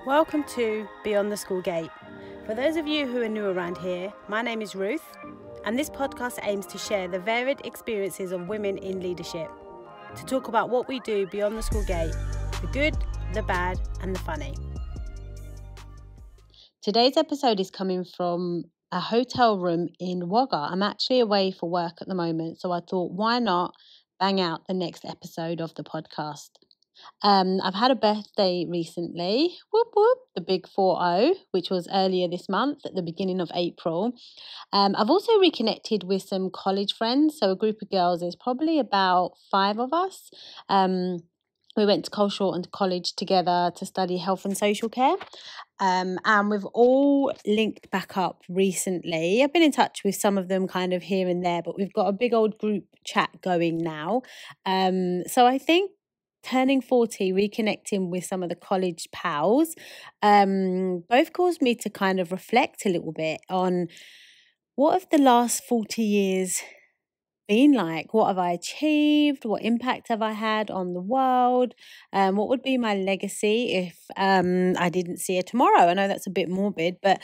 Welcome to Beyond the School Gate. For those of you who are new around here, my name is Ruth, and this podcast aims to share the varied experiences of women in leadership, to talk about what we do beyond the school gate, the good, the bad, and the funny. Today's episode is coming from a hotel room in Wagga. I'm actually away for work at the moment, so I thought, why not bang out the next episode of the podcast? I've had a birthday recently, whoop whoop, the big 40, which was earlier this month at the beginning of April. I've also reconnected with some college friends, so a group of girls, there's probably about 5 of us. We went to Colshorten College together to study health and social care. And we've all linked back up recently. I've been in touch with some of them kind of here and there, but we've got a big old group chat going now. So I think turning 40, reconnecting with some of the college pals, both caused me to kind of reflect a little bit on what have the last 40 years been like? What have I achieved? What impact have I had on the world? What would be my legacy if I didn't see it tomorrow? I know that's a bit morbid, but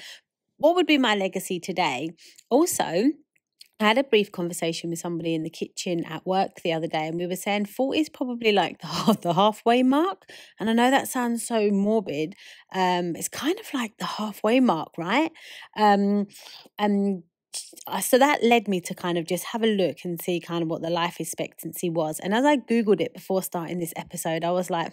what would be my legacy today? Also, I had a brief conversation with somebody in the kitchen at work the other day, and we were saying 40 is probably like the halfway mark. And I know that sounds so morbid. It's kind of like the halfway mark, right? And so that led me to kind of just have a look and see kind of what the life expectancy was. And as I Googled it before starting this episode, I was like,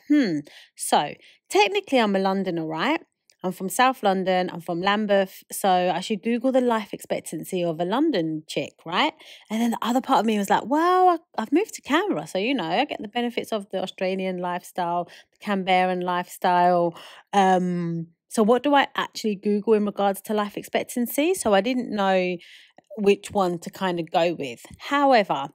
so technically I'm a Londoner, right? I'm from South London, I'm from Lambeth, so I should Google the life expectancy of a London chick, right? And then the other part of me was like, well, I've moved to Canberra, so, I get the benefits of the Australian lifestyle, the Canberran lifestyle. So what do I actually Google in regards to life expectancy? So I didn't know which one to kind of go with. However,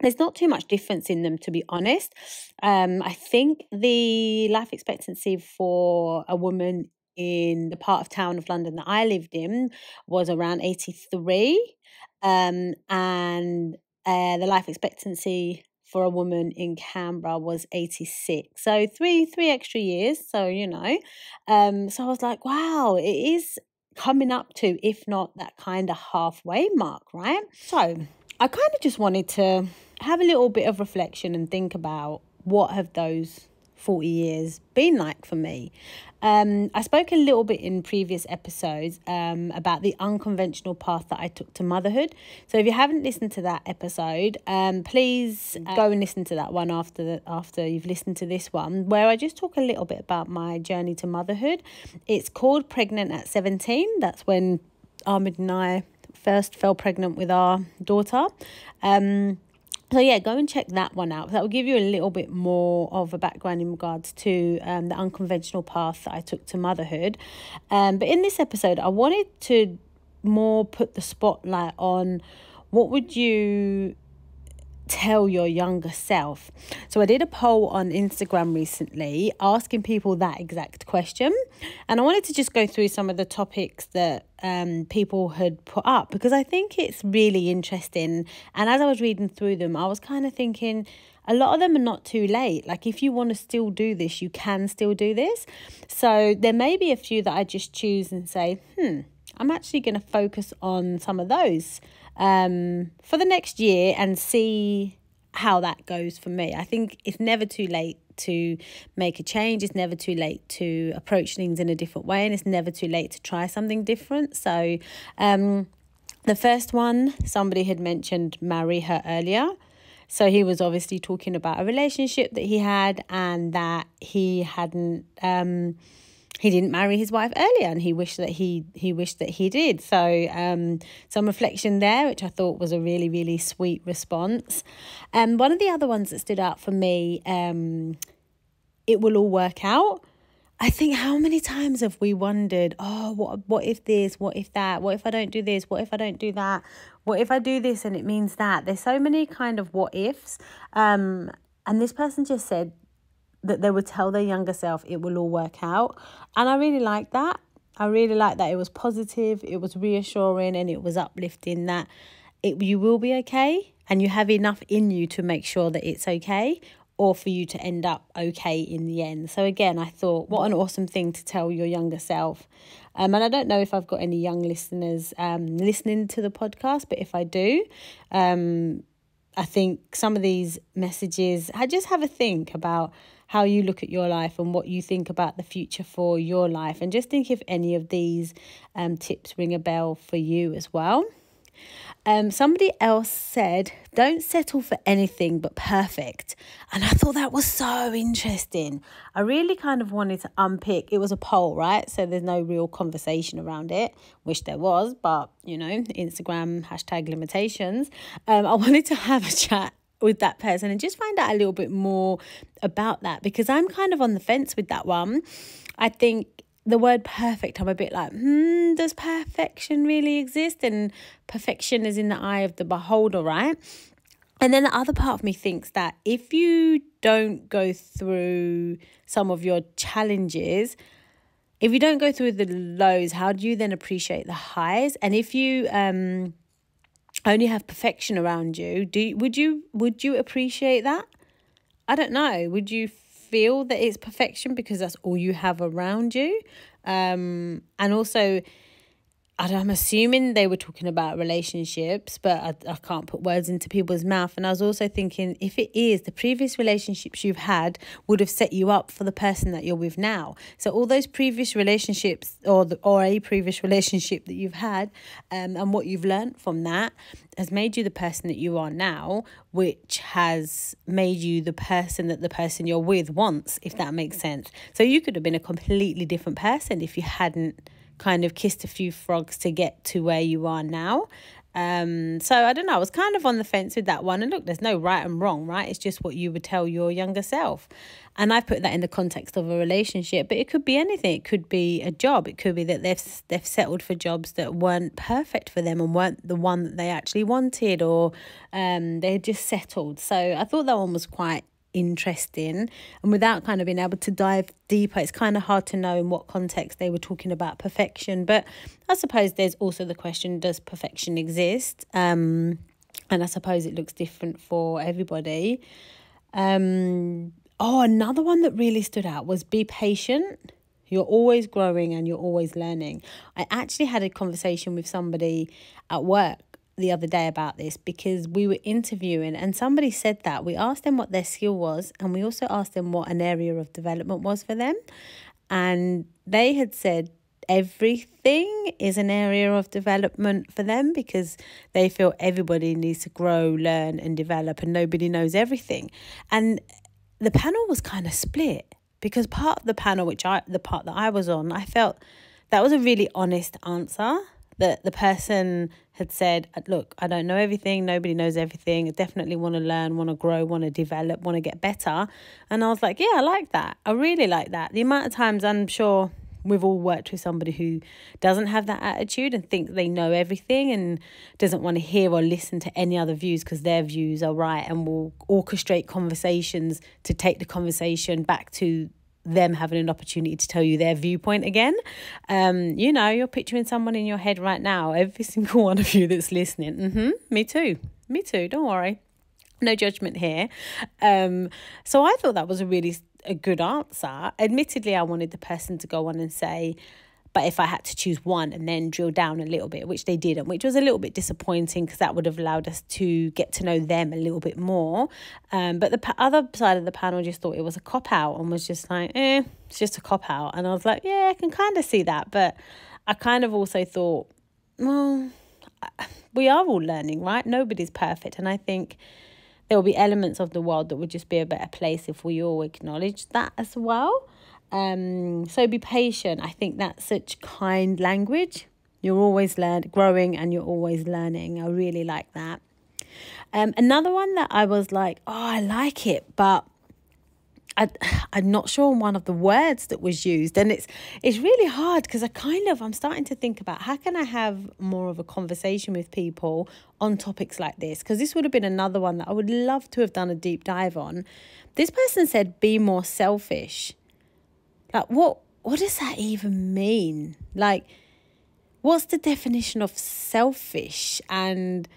there's not too much difference in them, to be honest. I think the life expectancy for a woman in the part of town of London that I lived in was around 83. And the life expectancy for a woman in Canberra was 86. So three extra years. So, so I was like, wow, it is coming up to, if not that kind of halfway mark, right? So I kind of just wanted to have a little bit of reflection and think about what have those 40 years been like for me. I spoke a little bit in previous episodes about the unconventional path that I took to motherhood. So if you haven't listened to that episode, please go and listen to that one after you've listened to this one, where I just talk a little bit about my journey to motherhood. It's called Pregnant at 17. That's when Ahmed and I first fell pregnant with our daughter. So yeah, go and check that one out. That will give you a little bit more of a background in regards to the unconventional path that I took to motherhood. But in this episode, I wanted to more put the spotlight on what would you tell your younger self. So I did a poll on Instagram recently asking people that exact question, and I wanted to just go through some of the topics that people had put up, because I think it's really interesting. And as I was reading through them, I was kind of thinking a lot of them are not too late. Like, if you want to still do this, you can still do this. So there may be a few that I just choose and say, I'm actually going to focus on some of those for the next year and see how that goes for me. I think it's never too late to make a change. It's never too late to approach things in a different way, and it's never too late to try something different. So the first one, somebody had mentioned marry her earlier. So he was obviously talking about a relationship that he had, and that he didn't marry his wife earlier, and he wished that he did. So some reflection there, which I thought was a really, really sweet response. One of the other ones that stood out for me, it will all work out. I think, how many times have we wondered, what if this, what if that, what if I don't do this, what if I don't do that, what if I do this and it means that? There's so many kind of what ifs. And this person just said that they would tell their younger self it will all work out. And I really like that. It was positive, it was reassuring, and it was uplifting that you will be okay, and you have enough in you to make sure that it's okay. or for you to end up okay in the end. So again, I thought, what an awesome thing to tell your younger self. And I don't know if I've got any young listeners listening to the podcast, but if I do, I think some of these messages, I just have a think about how you look at your life and what you think about the future for your life. And just think if any of these tips ring a bell for you as well. Somebody else said, don't settle for anything but perfect. And I thought that was so interesting. I really kind of wanted to unpick. It was a poll, right? So there's no real conversation around it. Wish there was, but, Instagram #limitations. I wanted to have a chat with that person and just find out a little bit more about that, because I'm kind of on the fence with that one. I think the word perfect, I'm a bit like, does perfection really exist? And perfection is in the eye of the beholder, right? And then the other part of me thinks that if you don't go through some of your challenges, if you don't go through the lows, how do you then appreciate the highs? And if you only have perfection around you, would you appreciate that? I don't know. Would you feel that it's perfection because that's all you have around you? And also, I'm assuming they were talking about relationships, but I can't put words into people's mouth. And I was also thinking, if it is, the previous relationships you've had would have set you up for the person that you're with now. So all those previous relationships or a previous relationship that you've had and what you've learned from that has made you the person that you are now, which has made you the person that the person you're with wants, if that makes sense. So you could have been a completely different person if you hadn't kind of kissed a few frogs to get to where you are now. So I don't know, I was kind of on the fence with that one. And look, there's no right and wrong, right? It's just what you would tell your younger self. And I put that in the context of a relationship, but it could be anything. It could be a job. It could be that they've settled for jobs that weren't perfect for them and weren't the one that they actually wanted, or they had just settled. So I thought that one was quite interesting, and without kind of being able to dive deeper, it's kind of hard to know in what context they were talking about perfection. But I suppose there's also the question, does perfection exist? And I suppose it looks different for everybody. Another one that really stood out was be patient. You're always growing and you're always learning. I actually had a conversation with somebody at work the other day about this, because we were interviewing and somebody said that. We asked them what their skill was, and we also asked them what an area of development was for them. And they had said everything is an area of development for them, because they feel everybody needs to grow, learn and develop, and nobody knows everything. And the panel was kind of split, because part of the panel, the part that I was on, I felt that was a really honest answer. That the person had said, look, I don't know everything. Nobody knows everything. I definitely want to learn, want to grow, want to develop, want to get better. And I was like, yeah, I like that. I really like that. The amount of times I'm sure we've all worked with somebody who doesn't have that attitude and thinks they know everything and doesn't want to hear or listen to any other views because their views are right, and will orchestrate conversations to take the conversation back to them having an opportunity to tell you their viewpoint again. You're picturing someone in your head right now, every single one of you that's listening. Me too, don't worry, no judgment here. So I thought that was a good answer. Admittedly, I wanted the person to go on and say, but if I had to choose one, and then drill down a little bit, which they didn't, which was a little bit disappointing, because that would have allowed us to get to know them a little bit more. But the other side of the panel just thought it was a cop-out and was just like, it's just a cop-out. And I was like, yeah, I can kind of see that. But I kind of also thought, well, we are all learning, right? Nobody's perfect. And I think there will be elements of the world that would just be a better place if we all acknowledge that as well. So be patient. I think that's such kind language. You're always growing and you're always learning. I really like that. Another one that I was like, I like it, but I'm not sure on one of the words that was used. And it's really hard, because I'm starting to think about how can I have more of a conversation with people on topics like this? Because this would have been another one that I would love to have done a deep dive on. This person said, be more selfish. Like, what does that even mean? Like, what's the definition of selfish? And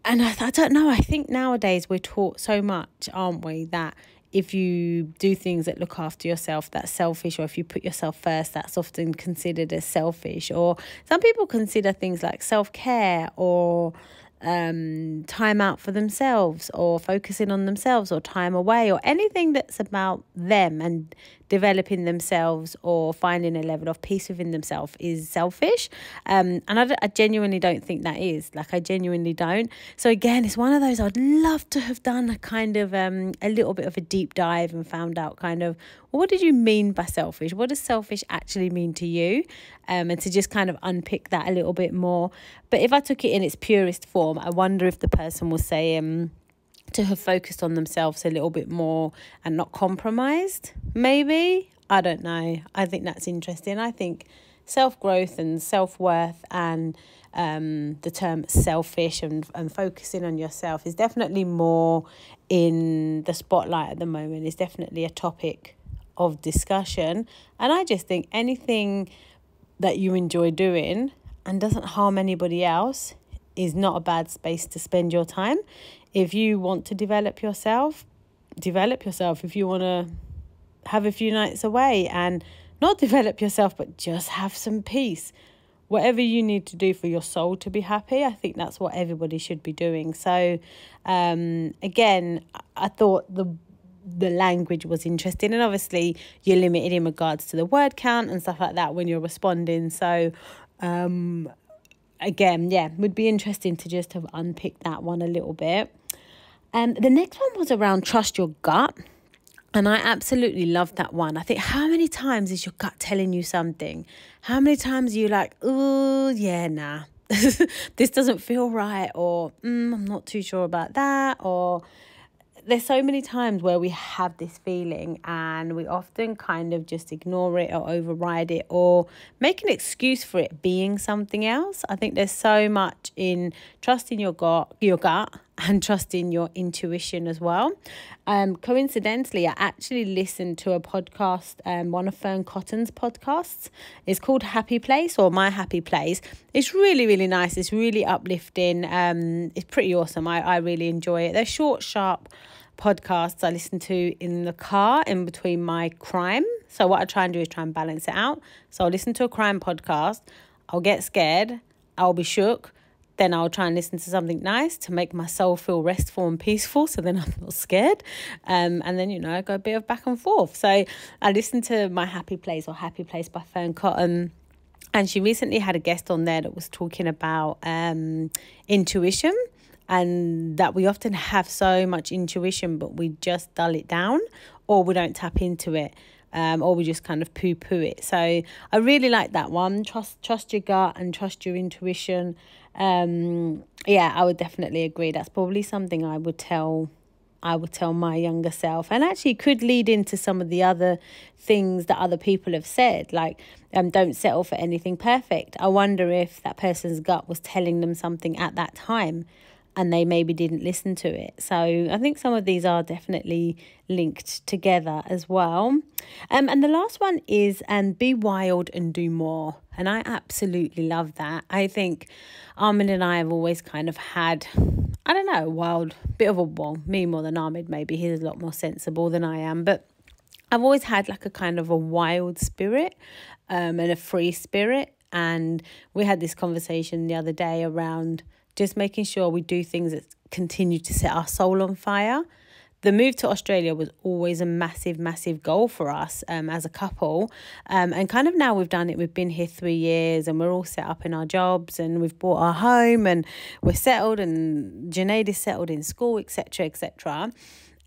And I don't know, I think nowadays we're taught so much, aren't we, that if you do things that look after yourself, that's selfish, or if you put yourself first, that's often considered as selfish. Or some people consider things like self-care or time out for themselves, or focusing on themselves, or time away, or anything that's about them and developing themselves or finding a level of peace within themselves is selfish. And I genuinely don't think that is. Like, I genuinely don't. So again, it's one of those, I'd love to have done a kind of a little bit of a deep dive and found out kind of, well, what did you mean by selfish? What does selfish actually mean to you? And to just kind of unpick that a little bit more. But if I took it in its purest form, I wonder if the person was saying to have focused on themselves a little bit more and not compromised, maybe. I don't know. I think that's interesting. I think self-growth and self-worth and the term selfish and focusing on yourself is definitely more in the spotlight at the moment. It's definitely a topic of discussion. And I just think anything that you enjoy doing and doesn't harm anybody else is not a bad space to spend your time. If you want to develop yourself. If you want to have a few nights away and not develop yourself, but just have some peace, whatever you need to do for your soul to be happy, I think that's what everybody should be doing. So again, I thought the language was interesting, and obviously you're limited in regards to the word count and stuff like that when you're responding. So again, yeah, would be interesting to just have unpicked that one a little bit. The next one was around trust your gut. And I absolutely love that one. I think, how many times is your gut telling you something? How many times are you like, oh, yeah, nah, this doesn't feel right, or I'm not too sure about that, or there's so many times where we have this feeling and we often kind of just ignore it or override it or make an excuse for it being something else. I think there's so much in trusting your gut and trusting your intuition as well. Coincidentally, I actually listened to a podcast, one of Fern Cotton's podcasts. It's called Happy Place, or My Happy Place. It's really, really nice. It's really uplifting. It's pretty awesome. I really enjoy it. They're short, sharp podcasts I listen to in the car in between my crime. So what I try and do is try and balance it out. So I'll listen to a crime podcast. I'll get scared. I'll be shook. Then I'll try and listen to something nice to make my soul feel restful and peaceful, so then I'm not scared. And then, I go a bit of back and forth. So I listened to My Happy Place, or Happy Place by Fern Cotton. And she recently had a guest on there that was talking about intuition, and that we often have so much intuition, but we just dull it down, or we don't tap into it. Or we just kind of poo-poo it. So I really like that one. Trust your gut and trust your intuition. Yeah, I would definitely agree. That's probably something I would tell my younger self, and actually could lead into some of the other things that other people have said, like don't settle for anything perfect. I wonder if that person's gut was telling them something at that time and they maybe didn't listen to it. So I think some of these are definitely linked together as well. And the last one is me more than Ahmed, maybe he's a lot more sensible than I am, but I've always had like a kind of a wild spirit and a free spirit. And we had this conversation the other day around just making sure we do things that continue to set our soul on fire. The move to Australia was always a massive, massive goal for us as a couple. And kind of now we've done it. We've been here 3 years and we're all set up in our jobs and we've bought our home and we're settled and Junaid is settled in school, etc., etc.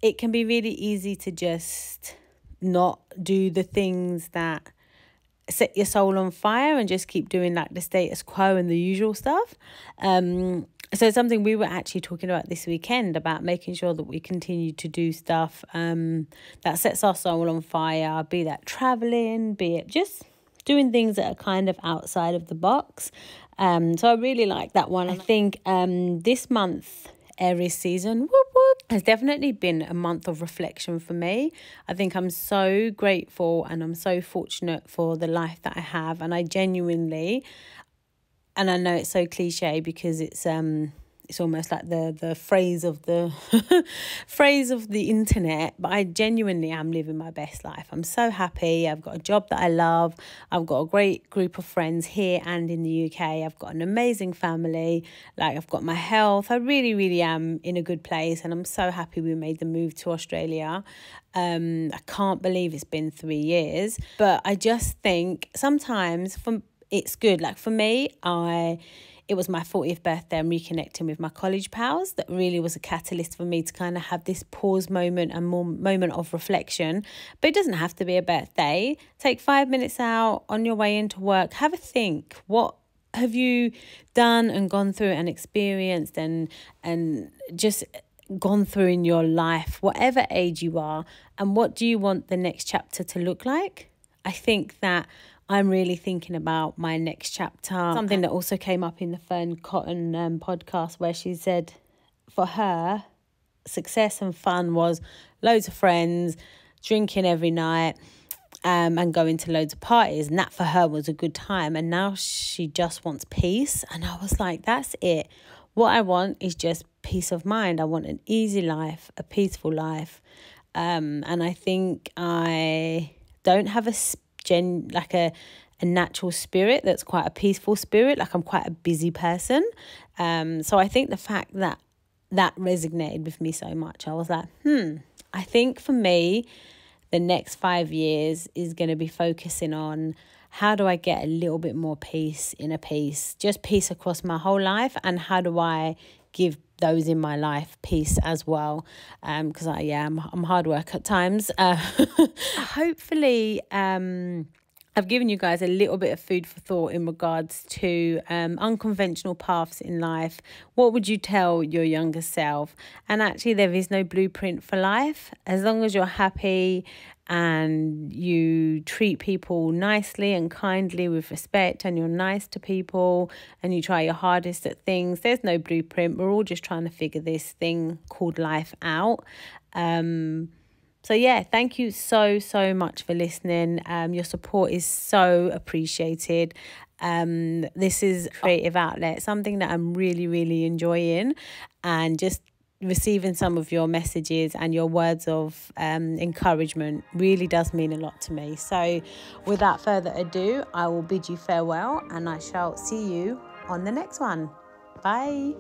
It can be really easy to just not do the things that set your soul on fire and just keep doing like the status quo and the usual stuff. So something we were actually talking about this weekend, about making sure that we continue to do stuff that sets our soul on fire, be that traveling, be it just doing things that are kind of outside of the box. So I really like that one. I think this month, Aries season, whoop whoop, has definitely been a month of reflection for me. I think I'm so grateful and I'm so fortunate for the life that I have, and I genuinely, and I know it's so cliche because it's it's almost like the phrase of the phrase of the internet, but I genuinely am living my best life. I'm so happy. I've got a job that I love. I've got a great group of friends here and in the UK. I've got an amazing family. Like, I've got my health. I really, really am in a good place, and I'm so happy we made the move to Australia. I can't believe it's been 3 years, but I just think sometimes it's good. Like, for me, it was my 40th birthday. I'm reconnecting with my college pals. That really was a catalyst for me to kind of have this pause moment and more moment of reflection. But it doesn't have to be a birthday. Take 5 minutes out on your way into work. Have a think. What have you done and gone through and experienced and just gone through in your life, whatever age you are, and what do you want the next chapter to look like? I think that I'm really thinking about my next chapter. Something that also came up in the Fern Cotton podcast, where she said for her, success and fun was loads of friends, drinking every night, and going to loads of parties. And that for her was a good time. And now she just wants peace. And I was like, that's it. What I want is just peace of mind. I want an easy life, a peaceful life. And I think I don't have a natural spirit that's quite a peaceful spirit. Like, I'm quite a busy person. So I think the fact that resonated with me so much, I was like, I think for me, the next 5 years is going to be focusing on how do I get a little bit more peace, inner peace, just peace across my whole life, and how do I give those in my life peace as well, because I'm hard work at times. Hopefully I've given you guys a little bit of food for thought in regards to unconventional paths in life. What would you tell your younger self? And actually, there is no blueprint for life. As long as you're happy and you treat people nicely and kindly with respect, and you're nice to people and you try your hardest at things, there's no blueprint. We're all just trying to figure this thing called life out. So yeah, thank you so much for listening. Your support is so appreciated. This is a creative outlet, something that I'm really, really enjoying, and just receiving some of your messages and your words of encouragement really does mean a lot to me. So without further ado, I will bid you farewell, and I shall see you on the next one. Bye.